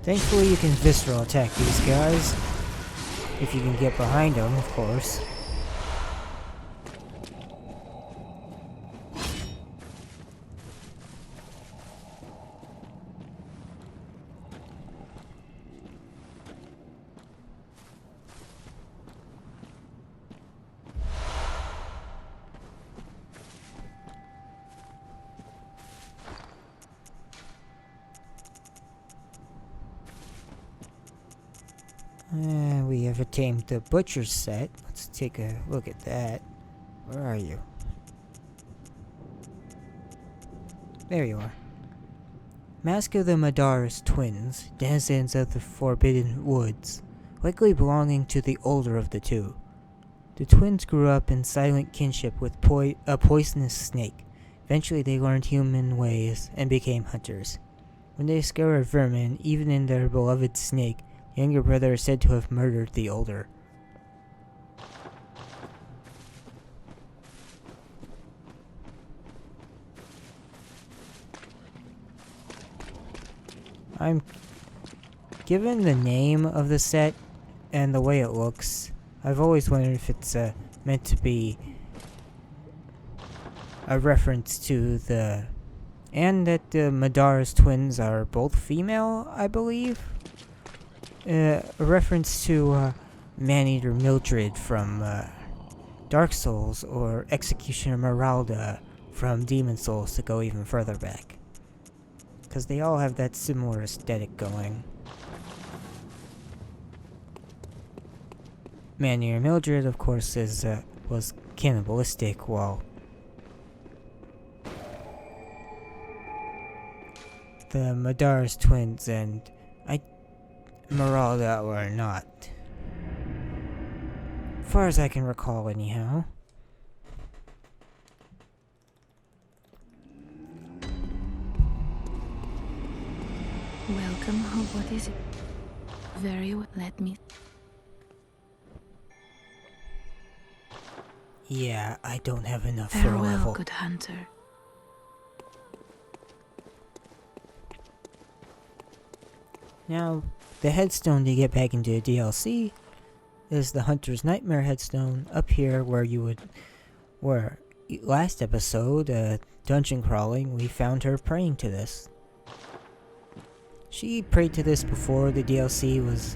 Thankfully you can visceral attack these guys. If you can get behind them, of course. We have tamed the butcher's set. Let's take a look at that. Where are you? There you are. Mask of the Madaris twins, denizens of the Forbidden Woods, likely belonging to the older of the two. The twins grew up in silent kinship with a poisonous snake. Eventually they learned human ways and became hunters. When they discovered vermin, even in their beloved snake, the younger brother is said to have murdered the older. I'm given the name of the set and the way it looks. I've always wondered if it's meant to be a reference to and that the Madaris twins are both female, I believe. A reference to Maneater Mildred from Dark Souls, or Executioner Meralda from Demon Souls, to go even further back. Because they all have that similar aesthetic going. Maneater Mildred, of course, was cannibalistic, while the Madaris twins and Meralda were not. As far as I can recall, anyhow. Welcome home. What is it? Very well. Let me. Yeah, I don't have enough for a Farewell, level. good hunter. Now, the headstone to get back into the DLC is the Hunter's Nightmare headstone up here where last episode, dungeon crawling, we found her praying to this. She prayed to this before the DLC was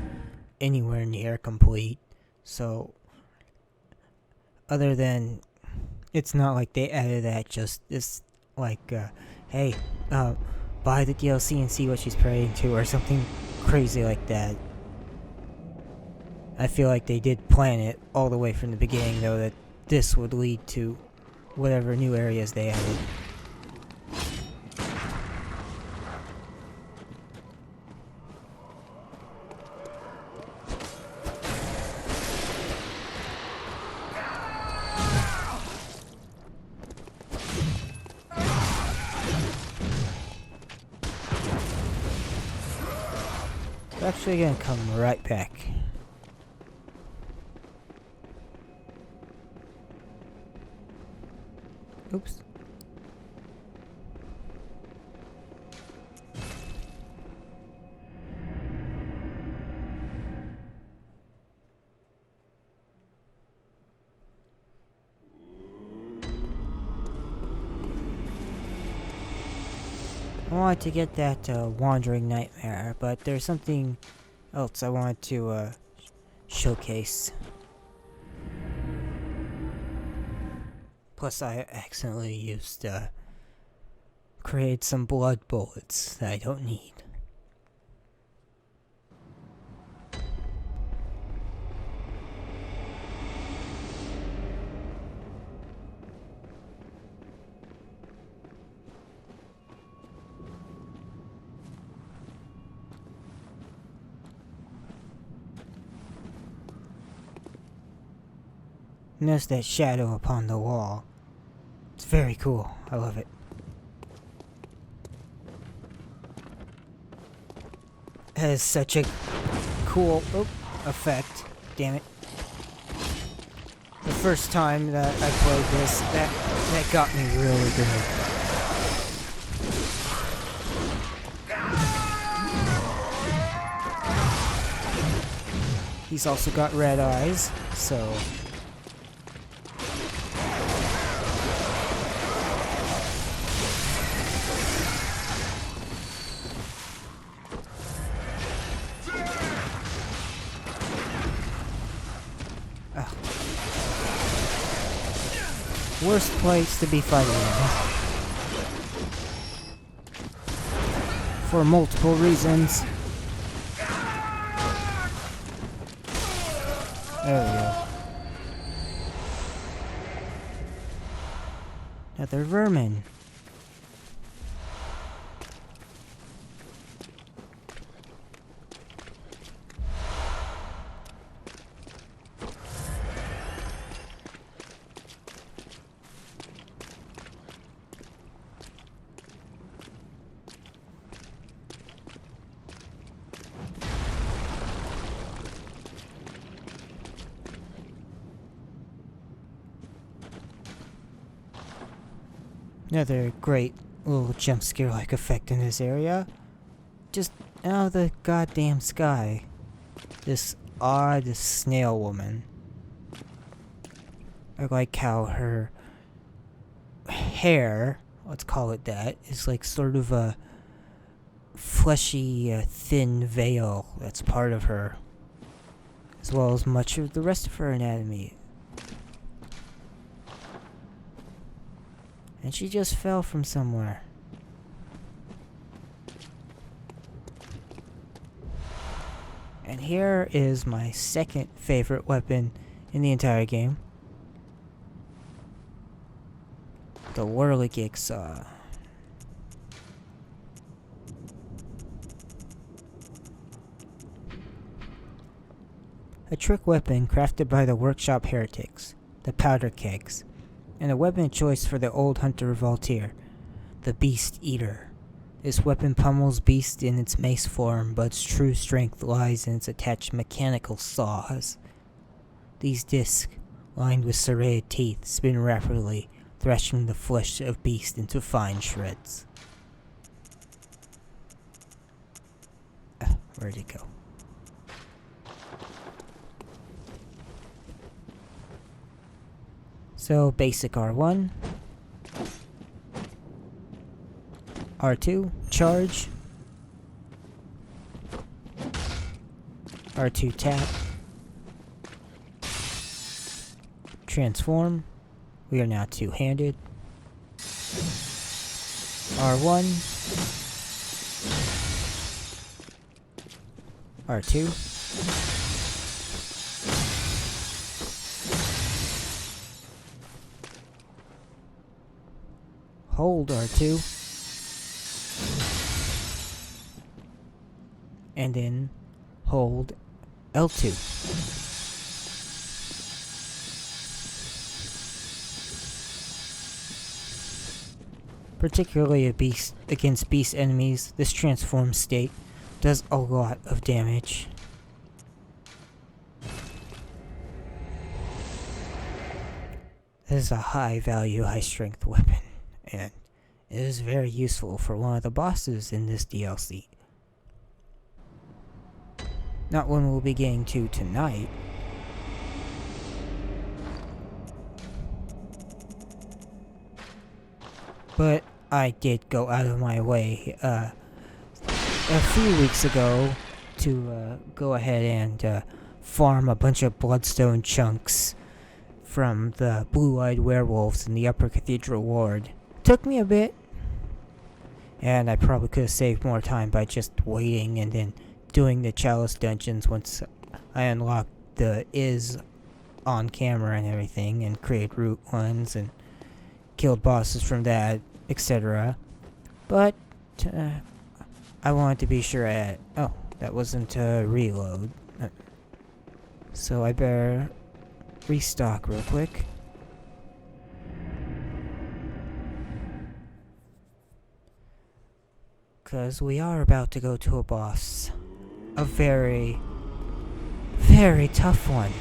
anywhere near complete, so other than, it's not like they added that, just this, like, hey, buy the DLC and see what she's praying to, or something crazy like that. I feel like they did plan it all the way from the beginning, though, that this would lead to whatever new areas they added. We're actually gonna come right back. Oops. I wanted to get that Wandering Nightmare, but there's something else I wanted to showcase. Plus, I accidentally used create some blood bullets that I don't need. Notice that shadow upon the wall. It's very cool. I love it. It has such a cool effect. Damn it. The first time that I played this, that got me really good. He's also got red eyes, so... Worst place to be fighting in. For multiple reasons. There we go. Another vermin. Another great little jump scare like effect in this area. Just out of the goddamn sky. This odd snail woman. I like how her hair, let's call it that, is like sort of a fleshy, thin veil that's part of her. As well as much of the rest of her anatomy. And she just fell from somewhere. And here is my second favorite weapon in the entire game. The whirligig saw. A trick weapon crafted by the workshop heretics, the powder kegs. And a weapon of choice for the old hunter Voltaire, the Beast Eater. This weapon pummels beasts in its mace form, but its true strength lies in its attached mechanical saws. These discs, lined with serrated teeth, spin rapidly, thrashing the flesh of beasts into fine shreds. Where'd it go? So, basic R1, R2, charge, R2 tap, transform, we are now two-handed, R1, R2, hold R2, and then hold L2. Particularly against beast enemies, this transformed state does a lot of damage. This is a high value, high strength weapon. And it is very useful for one of the bosses in this DLC. Not one we'll be getting to tonight. But I did go out of my way a few weeks ago to go ahead and farm a bunch of bloodstone chunks from the blue-eyed werewolves in the Upper Cathedral Ward. Took me a bit, and I probably could have saved more time by just waiting and then doing the Chalice dungeons once I unlocked the on camera and everything, and created root ones and killed bosses from that, etc. But I wanted to be sure I had... Oh, that wasn't a reload. So I better restock real quick. Because we are about to go to a boss. A very, very tough one.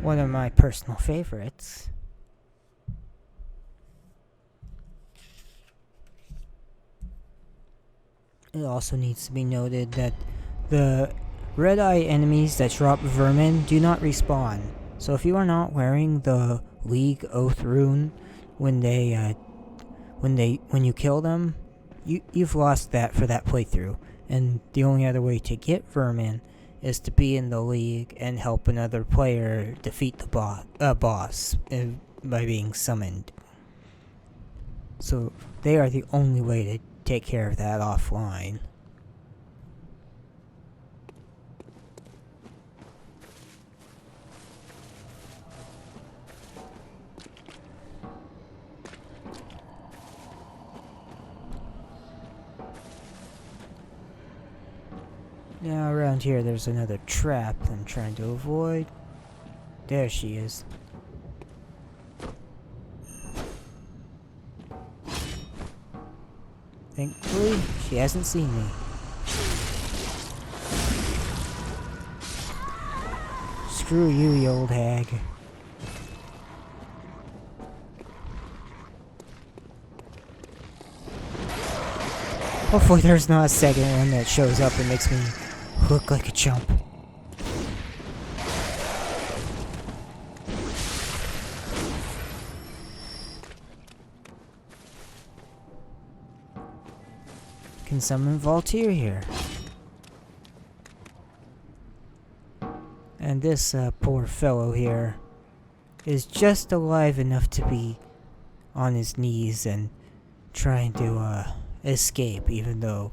one of my personal favorites. It also needs to be noted that the red eye enemies that drop vermin do not respawn. So if you are not wearing the League Oath rune when you kill them, you've lost that for that playthrough. And the only other way to get vermin is to be in the league and help another player defeat the boss by being summoned. So they are the only way to take care of that offline. Now around here there's another trap I'm trying to avoid. There she is. Thankfully, she hasn't seen me. Screw you, you old hag. Hopefully there's not a second one that shows up and makes me look like a chump. Can someone volunteer here? And this poor fellow here is just alive enough to be on his knees and trying to escape, even though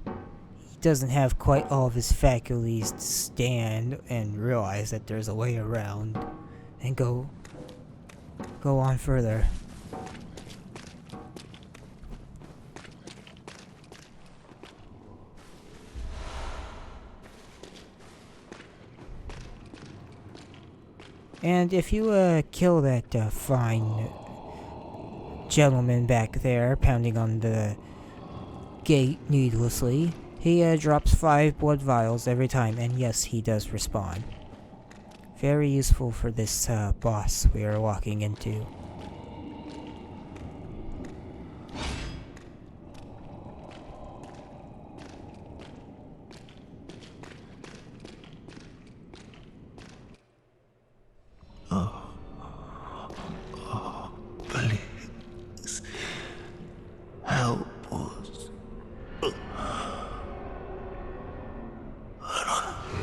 he doesn't have quite all of his faculties to stand and realize that there's a way around and go on further. And if you kill that fine gentleman back there pounding on the gate needlessly, he drops 5 blood vials every time, and yes, he does respawn. Very useful for this boss we are walking into. Please help us. An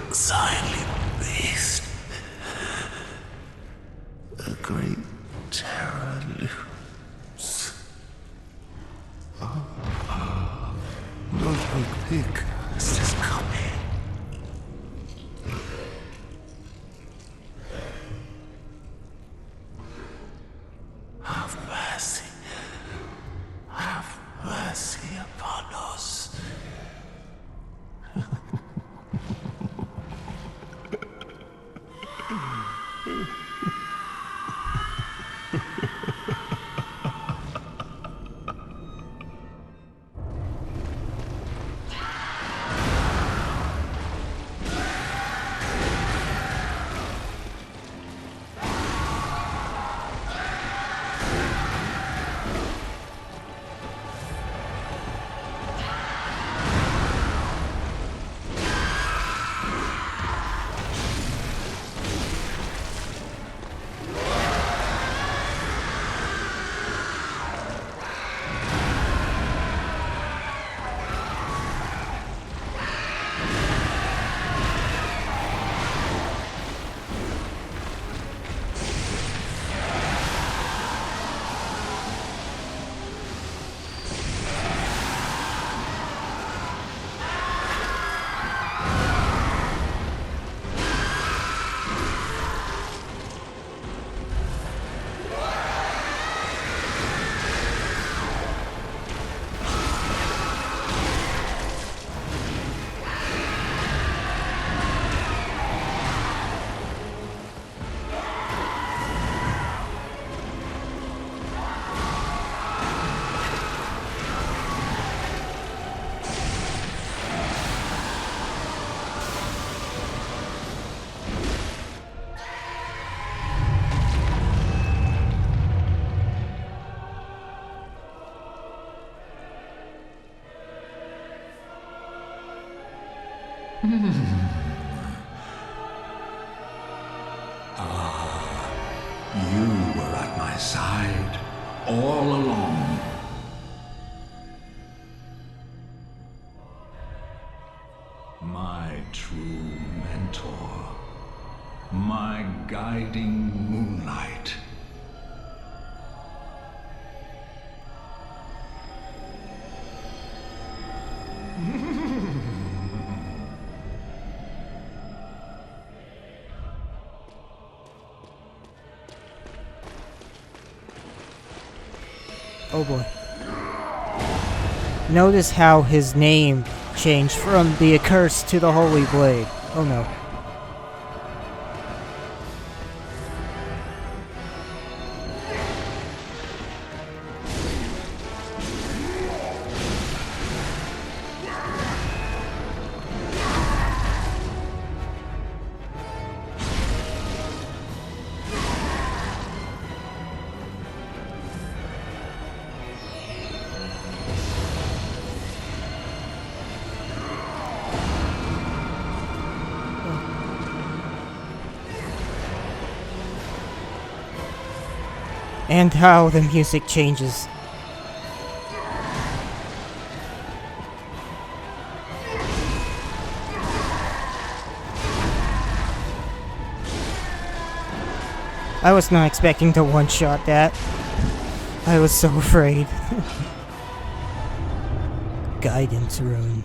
unsightly beast. A great terror looms. Ludwig has just come in. Have mercy. Have mercy upon us. You were at my side all along. My true mentor. My guiding moonlight. Oh boy. Notice how his name changed from the Accursed to the Holy Blade. Oh no. And how the music changes. I was not expecting to one-shot that. I was so afraid. Guidance rune.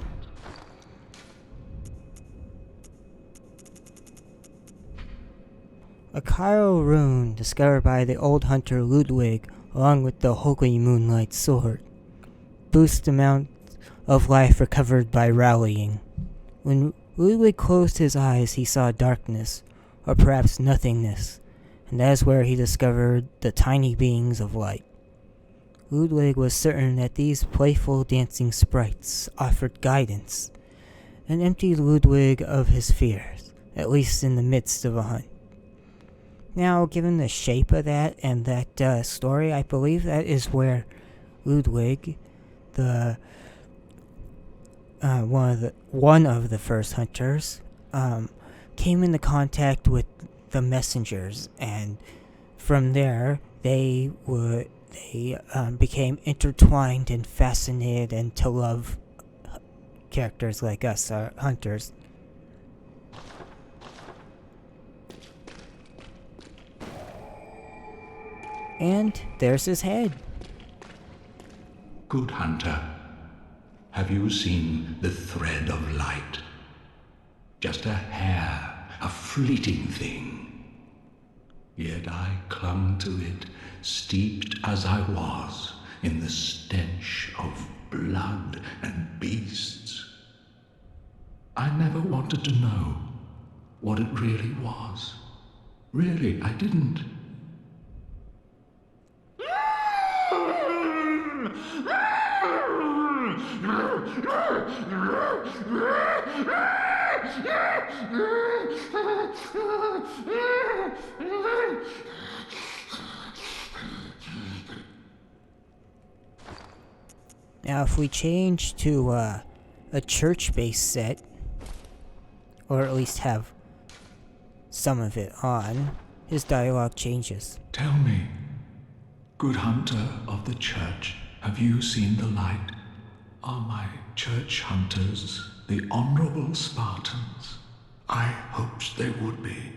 A chiral rune discovered by the old hunter Ludwig along with the Holy Moonlight Sword. Boosts the amount of life recovered by rallying. When Ludwig closed his eyes, he saw darkness, or perhaps nothingness, and that is where he discovered the tiny beings of light. Ludwig was certain that these playful dancing sprites offered guidance, and emptied Ludwig of his fears, at least in the midst of a hunt. Now, given the shape of that and that story, I believe that is where Ludwig, the one of the first hunters, came into contact with the messengers, and from there they became intertwined and fascinated and to love characters like us, hunters. And there's his head. Good hunter, have you seen the thread of light? Just a hair, a fleeting thing. Yet I clung to it, steeped as I was in the stench of blood and beasts. I never wanted to know what it really was. Really, I didn't. Now, if we change to a church-based set, or at least have some of it on, his dialogue changes. Tell me, good hunter of the church, have you seen the light? Are my church hunters the honorable Spartans? I hoped they would be.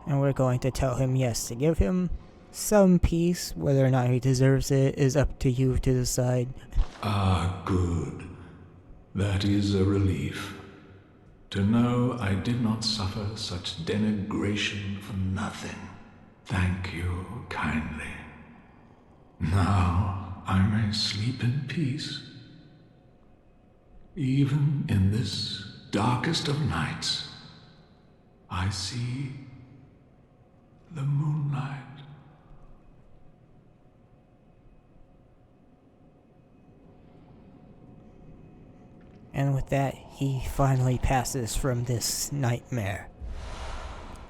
And we're going to tell him yes, to give him some peace. Whether or not he deserves it is up to you to decide. Ah, good. That is a relief. To know I did not suffer such denigration for nothing. Thank you kindly. Now I may sleep in peace. Even in this darkest of nights, I see the moonlight. And with that, he finally passes from this nightmare.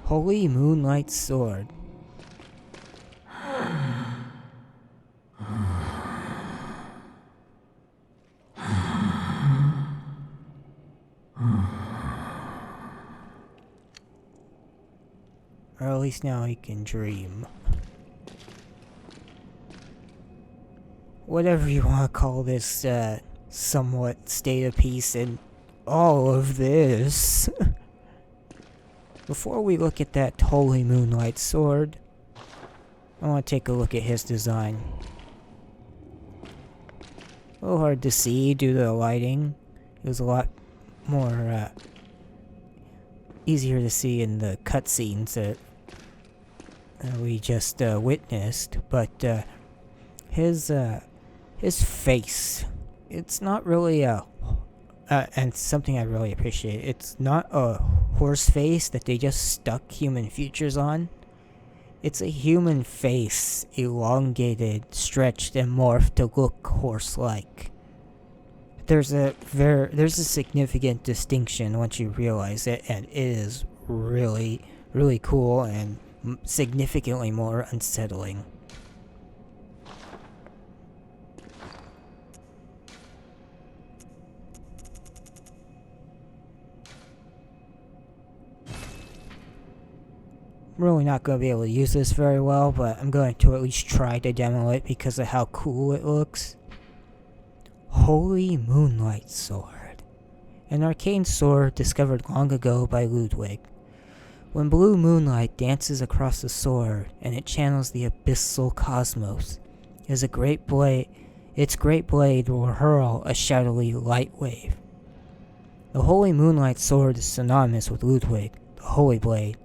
Holy Moonlight Sword. Or at least now he can dream. Whatever you want to call this, somewhat state of peace in all of this. Before we look at that Holy Moonlight Sword, I want to take a look at his design. A little hard to see due to the lighting. It was a lot more easier to see in the cutscenes that we just witnessed, but his face, it's not really a and something I really appreciate, it's not a horse face that they just stuck human features on. It's a human face, elongated, stretched, and morphed to look horse-like. There's a significant distinction once you realize it, and it is really, really cool and significantly more unsettling. I'm really not going to be able to use this very well, but I'm going to at least try to demo it because of how cool it looks. Holy Moonlight Sword. An arcane sword discovered long ago by Ludwig. When blue moonlight dances across the sword and it channels the abyssal cosmos, its great blade will hurl a shadowy light wave. The Holy Moonlight Sword is synonymous with Ludwig, the Holy Blade,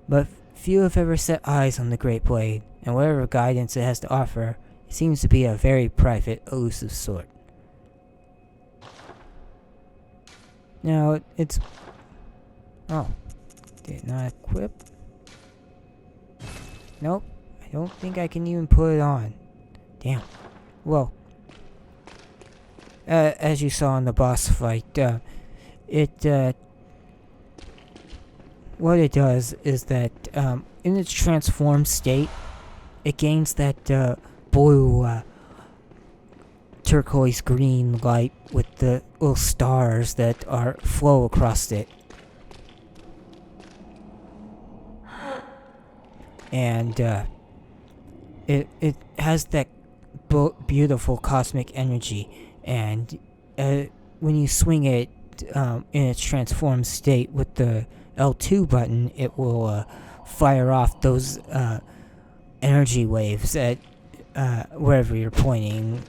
but few have ever set eyes on the Great Blade, and whatever guidance it has to offer, it seems to be a very private, elusive sword. Now, it's... Oh. Did not equip? Nope. I don't think I can even put it on. Damn. Well, as you saw in the boss fight, what it does is that, in its transformed state, it gains that, blue, turquoise green light with the little stars that flow across it. And, it has that beautiful cosmic energy, and, when you swing it, in its transformed state with the L2 button, it will fire off those energy waves at wherever you're pointing,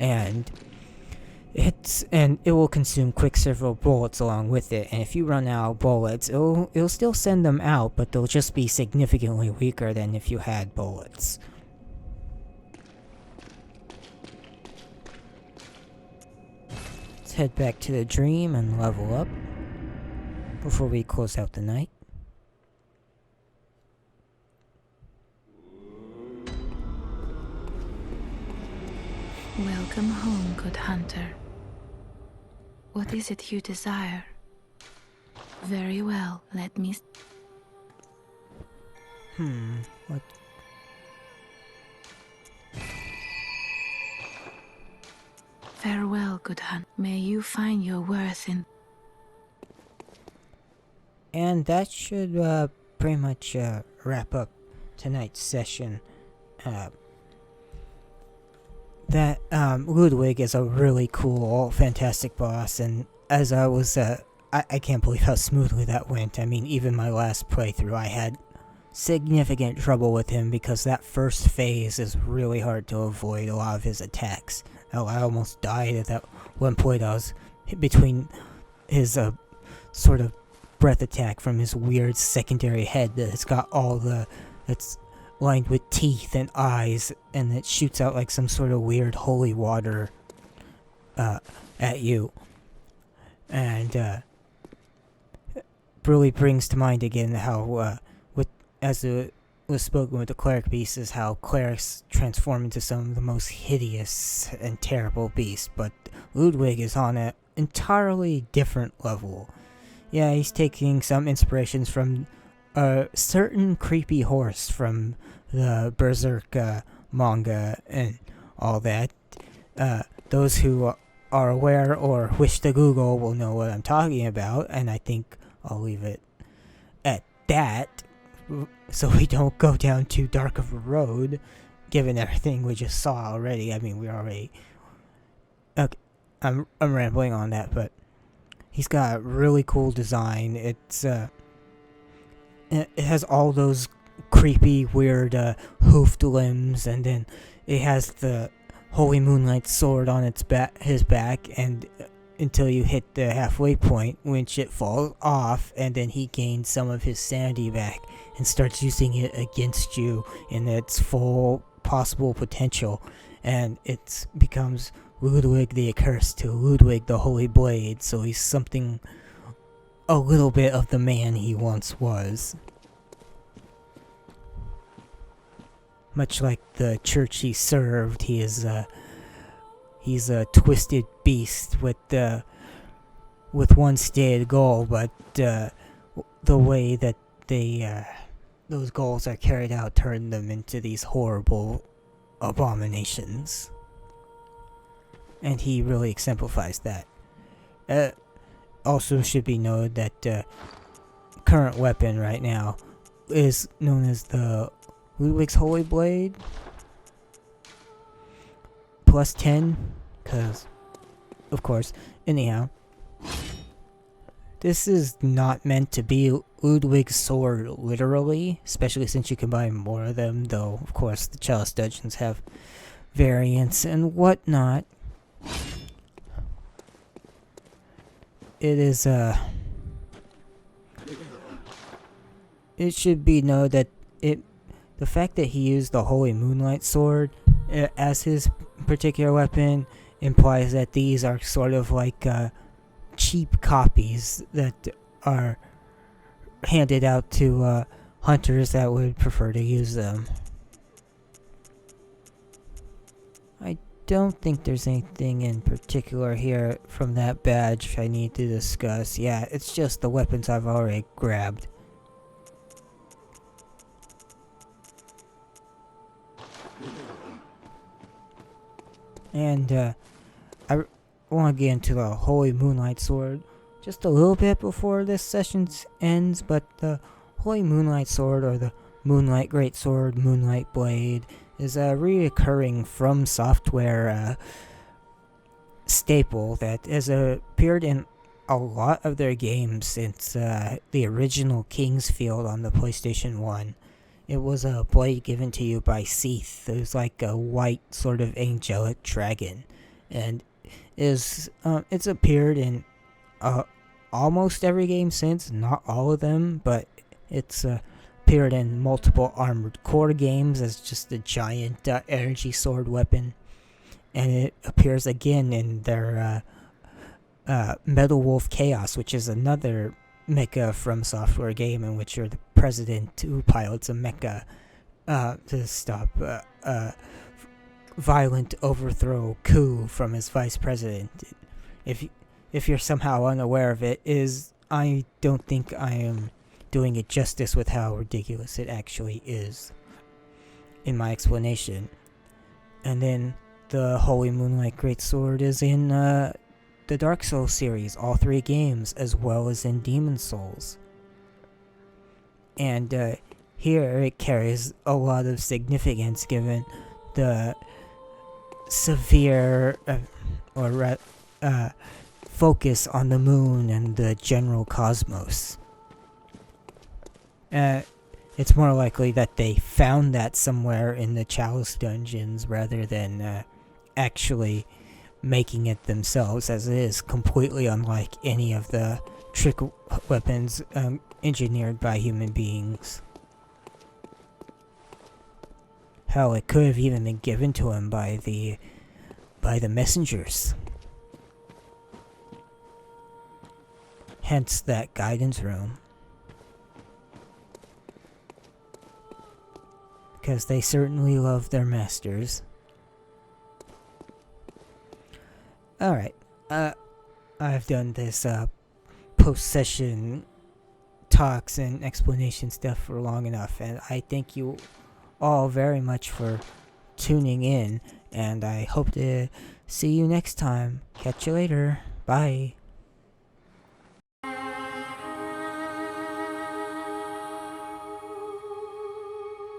and it will consume Quicksilver bullets along with it. And if you run out of bullets, it'll still send them out, but they'll just be significantly weaker than if you had bullets. Let's head back to the dream and level up before we close out the night. Welcome home, good hunter. What is it you desire? Very well, let me... What? Farewell, good hunter. May you find your worth in... And that should pretty much wrap up tonight's session. Ludwig is a really cool, fantastic boss, and as I was, I can't believe how smoothly that went. I mean, even my last playthrough, I had significant trouble with him because that first phase is really hard to avoid a lot of his attacks. I almost died at that one point. I was between his sort of breath attack from his weird secondary head that's got that's lined with teeth and eyes, and it shoots out like some sort of weird holy water at you. And really brings to mind again how, as it was spoken with the cleric beasts, is how clerics transform into some of the most hideous and terrible beasts, but Ludwig is on an entirely different level. Yeah, he's taking some inspirations from a certain creepy horse from the Berserk manga and all that. Those who are aware or wish to Google will know what I'm talking about, and I think I'll leave it at that. so we don't go down too dark of a road, given everything we just saw already. I mean, we already... Okay, I'm rambling on that, but he's got a really cool design. It has all those creepy, weird, hoofed limbs, and then it has the Holy Moonlight sword on his back, and until you hit the halfway point, which it falls off, and then he gains some of his sanity back and starts using it against you in its full possible potential, and it becomes Ludwig the Accursed to Ludwig the Holy Blade, so he's something a little bit of the man he once was. Much like the church he served, he's a twisted beast with one stated goal, but the way that those goals are carried out turn them into these horrible abominations. And he really exemplifies that. Also should be noted that current weapon right now is known as the Ludwig's Holy Blade. Plus 10, because, of course, anyhow. This is not meant to be Ludwig's sword, literally, especially since you can buy more of them, though, of course, the Chalice Dungeons have variants and whatnot. It is, it should be noted that the fact that he used the Holy Moonlight sword as his particular weapon implies that these are sort of like cheap copies that are handed out to hunters that would prefer to use them. I don't think there's anything in particular here from that badge I need to discuss. Yeah, it's just the weapons I've already grabbed. And I want to get into the Holy Moonlight Sword just a little bit before this session ends, but the Holy Moonlight Sword, or the Moonlight Greatsword, Moonlight Blade, is a reoccurring From Software staple that has appeared in a lot of their games since the original Kingsfield on the PlayStation 1. It was a blade given to you by Seath. It was like a white sort of angelic dragon, and it's appeared in almost every game since. Not all of them, but it's appeared in multiple Armored Core games as just a giant energy sword weapon, and it appears again in their Metal Wolf Chaos, which is another mecha From Software game in which you're the president who pilots a mecha to stop violent overthrow coup from his vice president. If you're somehow unaware of it, I don't think I am doing it justice with how ridiculous it actually is in my explanation. And then the Holy Moonlight Greatsword is in the Dark Souls series, all 3 games, as well as in Demon Souls. And here it carries a lot of significance given the severe focus on the moon and the general cosmos. It's more likely that they found that somewhere in the Chalice Dungeons rather than actually making it themselves, as it is completely unlike any of the trick weapons engineered by human beings. Hell, it could have even been given to him by the messengers. Hence that guidance room. Because they certainly love their masters. Alright, I've done this post-session talks and explanation stuff for long enough, and I thank you all very much for tuning in, and I hope to see you next time. Catch you later. Bye.